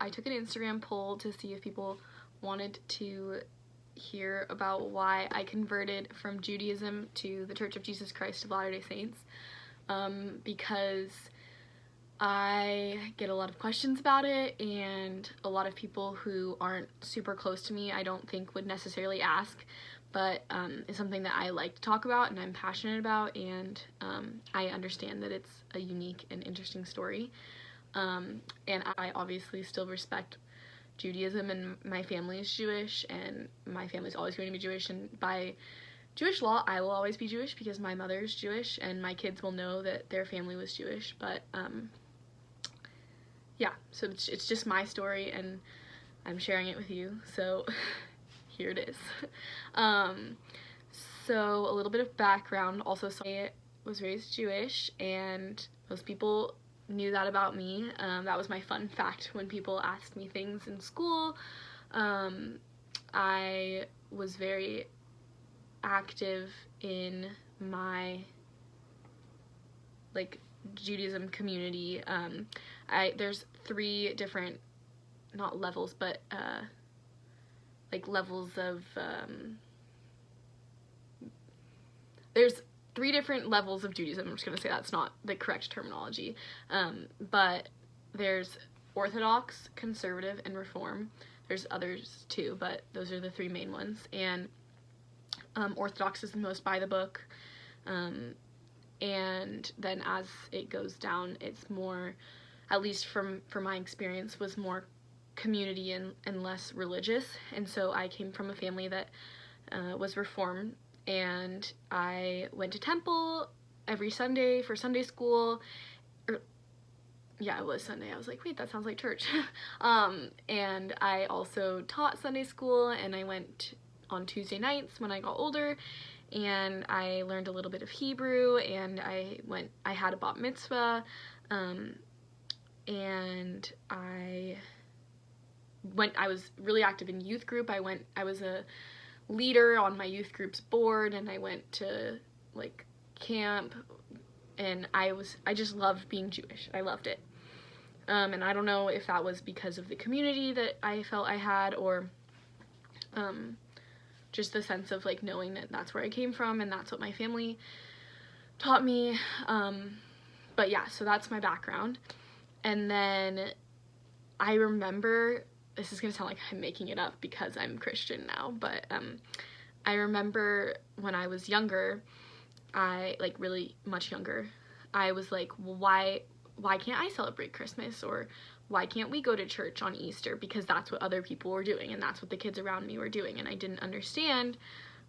I took an Instagram poll to see if people wanted to hear about why I converted from Judaism to the Church of Jesus Christ of Latter-day Saints, because I get a lot of questions about it, and a lot of people who aren't super close to me I don't think would necessarily ask, but it's something that I like to talk about and I'm passionate about, and I understand that it's a unique and interesting story, and I obviously still respect Judaism, and my family is Jewish, and my family's always going to be Jewish, and by Jewish law I will always be Jewish because my mother is Jewish, and my kids will know that their family was Jewish, but yeah, so it's just my story, and I'm sharing it with you, so here it is. So a little bit of background. Also, so I was raised Jewish, and most people knew that about me. That was my fun fact when people asked me things in school. I was very active in my, like, Judaism community. There's 3 different, not levels, but like levels of, there's 3 different levels of Judaism. I'm just gonna say that's not the correct terminology, but there's Orthodox, Conservative, and Reform. There's others too, but those are the 3 main ones, and Orthodox is the most by the book, and then as it goes down, it's more, at least from my experience, was more community and less religious. And so I came from a family that was Reformed, and I went to temple every Sunday for Sunday school. Yeah, it was Sunday. I was like, wait, that sounds like church. And I also taught Sunday school, and I went on Tuesday nights when I got older, and I learned a little bit of Hebrew, and I had a bat mitzvah, and I was really active in youth group. I was a leader on my youth group's board, and I went to, like, camp, and I just loved being Jewish. I loved it. And I don't know if that was because of the community that I felt I had, or just the sense of, like, knowing that that's where I came from and that's what my family taught me. But yeah, so that's my background. And then I remember, this is gonna sound like I'm making it up because I'm Christian now, but I remember when I was younger, really much younger, I was like, well, why can't I celebrate Christmas, or why can't we go to church on Easter? Because that's what other people were doing, and that's what the kids around me were doing, and I didn't understand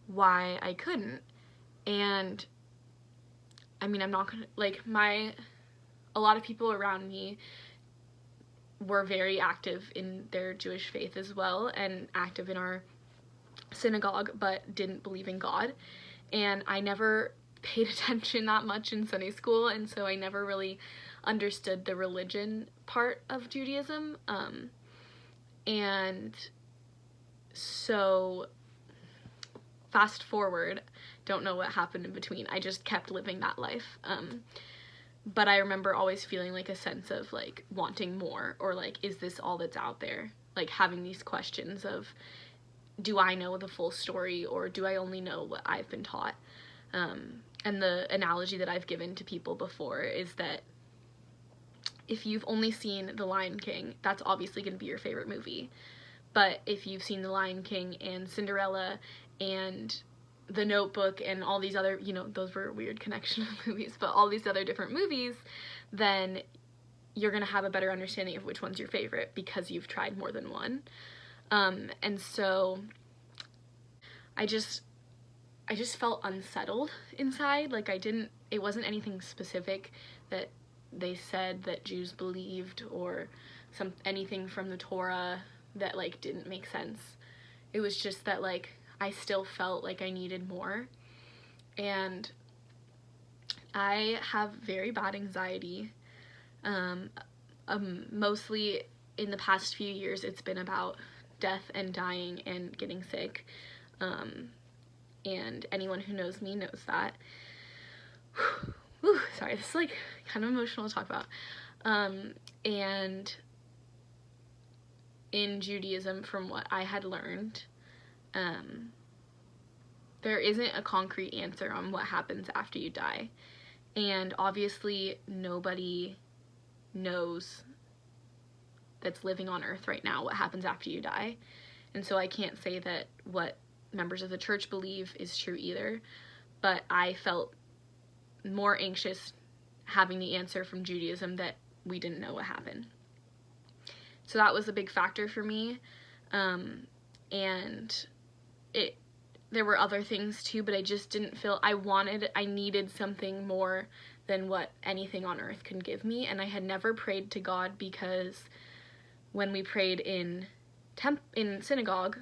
why I couldn't. And I mean, I'm not gonna, like, a lot of people around me were very active in their Jewish faith as well, and active in our synagogue, but didn't believe in God. And I never paid attention that much in Sunday school, and so I never really understood the religion part of Judaism. And so fast forward, don't know what happened in between. I just kept living that life. But I remember always feeling, like, a sense of, like, wanting more, or, like, is this all that's out there? Like, having these questions of, do I know the full story, or do I only know what I've been taught? And the analogy that I've given to people before is that if you've only seen The Lion King, that's obviously going to be your favorite movie. But if you've seen The Lion King and Cinderella and The Notebook and all these other, you know, those were a weird connection of movies, but all these other different movies, then you're going to have a better understanding of which one's your favorite because you've tried more than one. And so I just felt unsettled inside. Like, it wasn't anything specific that they said that Jews believed, or anything from the Torah that, like, didn't make sense. It was just that, like, I still felt like I needed more. And I have very bad anxiety. Mostly in the past few years, it's been about death and dying and getting sick. And anyone who knows me knows that. Whew, sorry, this is, like, kind of emotional to talk about. And in Judaism, from what I had learned, there isn't a concrete answer on what happens after you die. And obviously nobody knows that's living on earth right now what happens after you die. And so I can't say that what members of the church believe is true either. But I felt more anxious having the answer from Judaism that we didn't know what happened. So that was a big factor for me. And there were other things too, but I just didn't feel, I needed something more than what anything on earth can give me. And I had never prayed to God, because when we prayed in synagogue,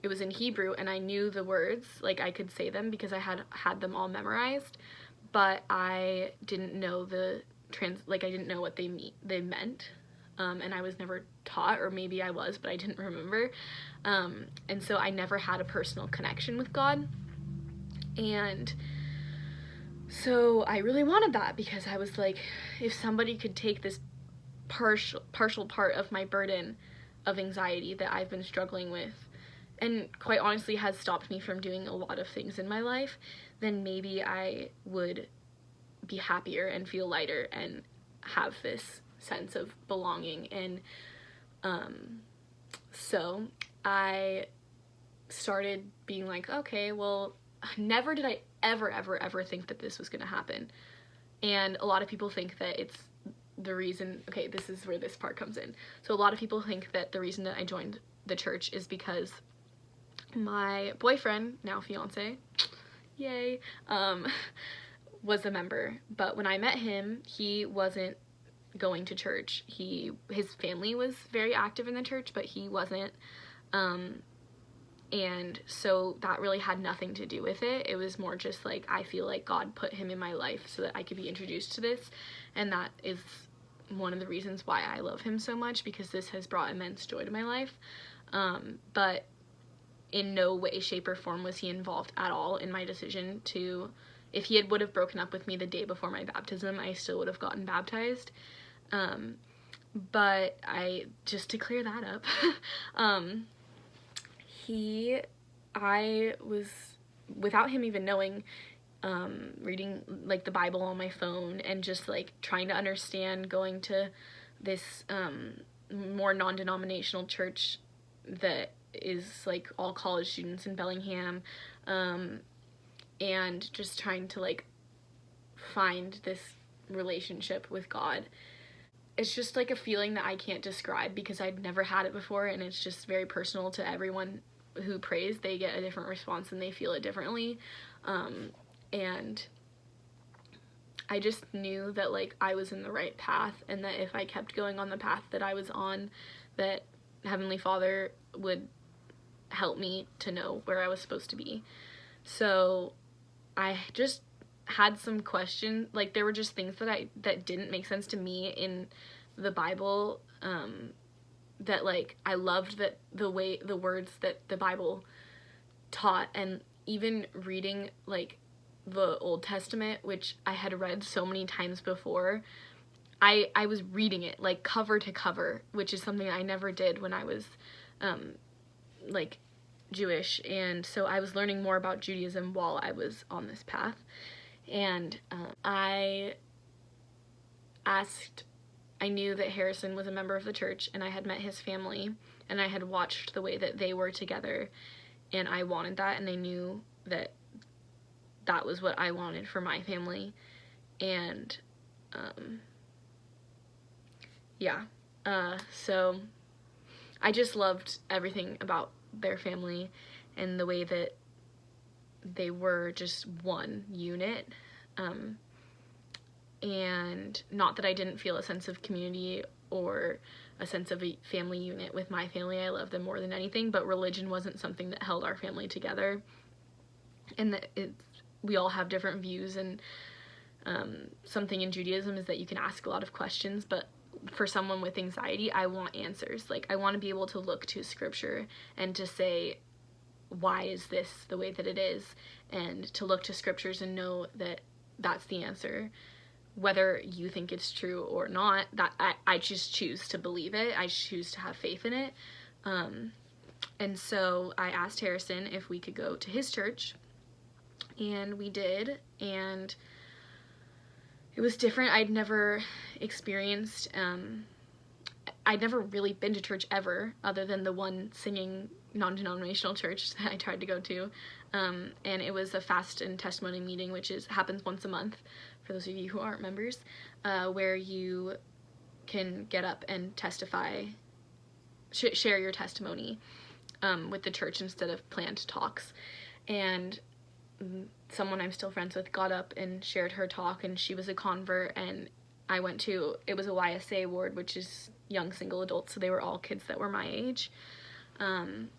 it was in Hebrew, and I knew the words, like I could say them because I had them all memorized, but I didn't know I didn't know what they meant, and I was never taught, or maybe I was, but I didn't remember, and so I never had a personal connection with God, and so I really wanted that, because I was like, if somebody could take this partial part of my burden of anxiety that I've been struggling with, and quite honestly has stopped me from doing a lot of things in my life, then maybe I would be happier and feel lighter and have this sense of belonging. And so I started being like, okay, well, never did I ever think that this was going to happen. And a lot of people think that it's the reason, okay, this is where this part comes in. So a lot of people think that the reason that I joined the church is because my boyfriend, now fiance, yay, was a member. But when I met him, he wasn't going to church. His family was very active in the church, but he wasn't. And so that really had nothing to do with it. It was more just like, I feel like God put him in my life so that I could be introduced to this. And that is one of the reasons why I love him so much, because this has brought immense joy to my life. But in no way, shape, or form was he involved at all in my decision to, if he would have broken up with me the day before my baptism, I still would have gotten baptized. But just to clear that up, I was, without him even knowing, reading like the Bible on my phone and just like trying to understand, going to this more non-denominational church that is like all college students in Bellingham, and just trying to like find this relationship with God. It's just like a feeling that I can't describe, because I'd never had it before, and it's just very personal to everyone who prays. They get a different response and they feel it differently. And I just knew that like I was in the right path, and that if I kept going on the path that I was on, that Heavenly Father would help me to know where I was supposed to be. So I just had some questions, like there were just things that didn't make sense to me in the Bible, that like I loved that the words that the Bible taught, and even reading like the Old Testament, which I had read so many times before, I was reading it like cover to cover, which is something I never did when I was like Jewish. And so I was learning more about Judaism while I was on this path. And I knew that Harrison was a member of the church, and I had met his family, and I had watched the way that they were together, and I wanted that, and I knew that that was what I wanted for my family. And so I just loved everything about their family and the way that they were just one unit, and not that I didn't feel a sense of community or a sense of a family unit with my family. I love them more than anything, but religion wasn't something that held our family together, and that we all have different views, and something in Judaism is that you can ask a lot of questions, but for someone with anxiety, I want answers. Like, I want to be able to look to scripture and to say, why is this the way that it is? And to look to scriptures and know that that's the answer. whether you think it's true or not, that I just choose to believe it. I choose to have faith in it. And so I asked Harrison if we could go to his church, and we did, and it was different. I'd never experienced, I'd never really been to church ever, other than the one singing non-denominational church that I tried to go to, and it was a fast and testimony meeting, which happens once a month, for those of you who aren't members, where you can get up and testify, share your testimony with the church instead of planned talks. And someone I'm still friends with got up and shared her talk, and she was a convert, and it was a YSA ward, which is young single adults, so they were all kids that were my age, and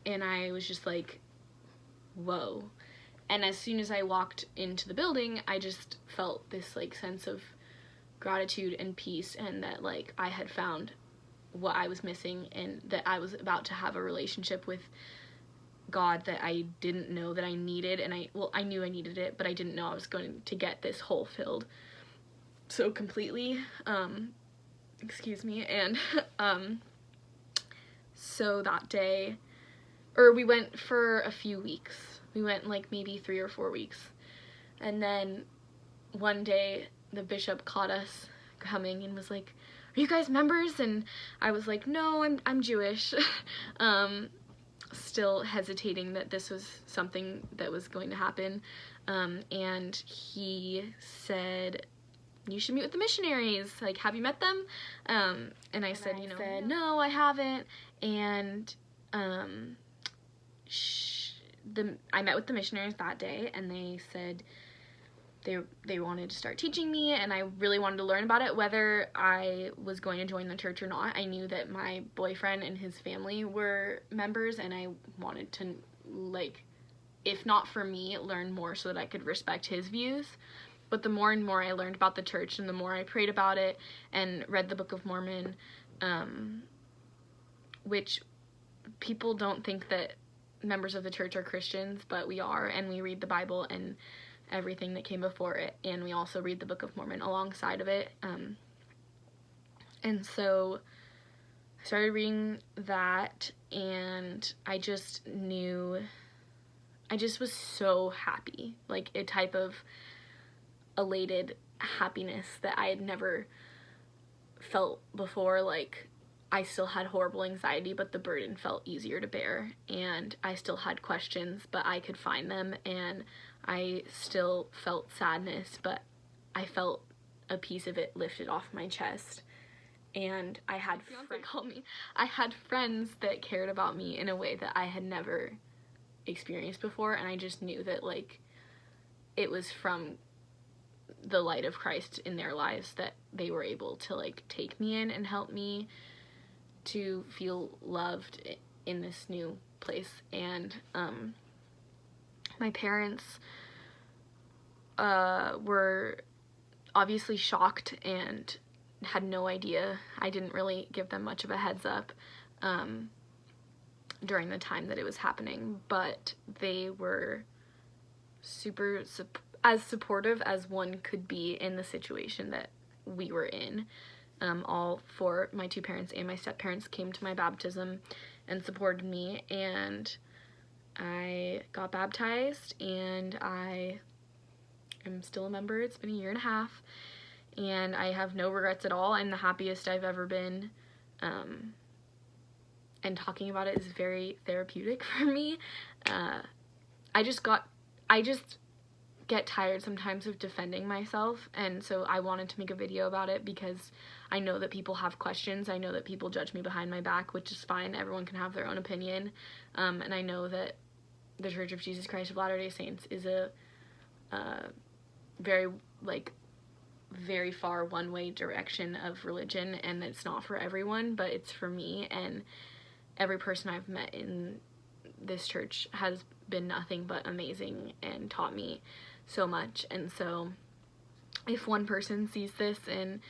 I was just like, whoa. And as soon as I walked into the building, I just felt this like sense of gratitude and peace, and that like I had found what I was missing, and that I was about to have a relationship with God that I didn't know that I needed. And I knew I needed it, but I didn't know I was going to get this hole filled so completely. Excuse me. And so that day, or we went for a few weeks. We went like maybe 3 or 4 weeks. And then one day the bishop caught us coming and was like, "Are you guys members?" And I was like, "No, I'm Jewish." Still hesitating that this was something that was going to happen. And he said, "You should meet with the missionaries. Like, have you met them?" And I said, "No, I haven't." And I met with the missionaries that day, and they said they wanted to start teaching me, and I really wanted to learn about it, whether I was going to join the church or not. I knew that my boyfriend and his family were members, and I wanted to, like, if not for me, learn more so that I could respect his views. But the more and more I learned about the church, and the more I prayed about it and read the Book of Mormon, which people don't think that members of the church are Christians, but we are, and we read the Bible and everything that came before it, and we also read the Book of Mormon alongside of it. And so I started reading that, and I just was so happy, like a type of elated happiness that I had never felt before. Like, I still had horrible anxiety, but the burden felt easier to bear, and I still had questions, but I could find them, and I still felt sadness, but I felt a piece of it lifted off my chest. And I had friends that cared about me in a way that I had never experienced before, and I just knew that, like, it was from the light of Christ in their lives that they were able to, like, take me in and help me to feel loved in this new place. And my parents were obviously shocked and had no idea. I didn't really give them much of a heads up during the time that it was happening, but they were super as supportive as one could be in the situation that we were in. All four, my two parents and my step-parents, came to my baptism and supported me, and I got baptized, and I am still a member. It's been 1.5 years, and I have no regrets at all. I'm the happiest I've ever been, and talking about it is very therapeutic for me. I just get tired sometimes of defending myself, and so I wanted to make a video about it because I know that people have questions. I know that people judge me behind my back, which is fine. Everyone can have their own opinion, and I know that the Church of Jesus Christ of Latter-day Saints is a very far one-way direction of religion, and it's not for everyone, but it's for me. And every person I've met in this church has been nothing but amazing and taught me so much. And so if one person sees this and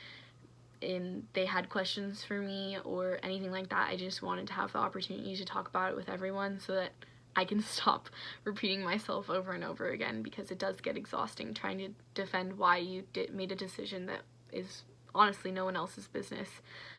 they had questions for me or anything like that, I just wanted to have the opportunity to talk about it with everyone so that I can stop repeating myself over and over again, because it does get exhausting trying to defend why you made a decision that is honestly no one else's business.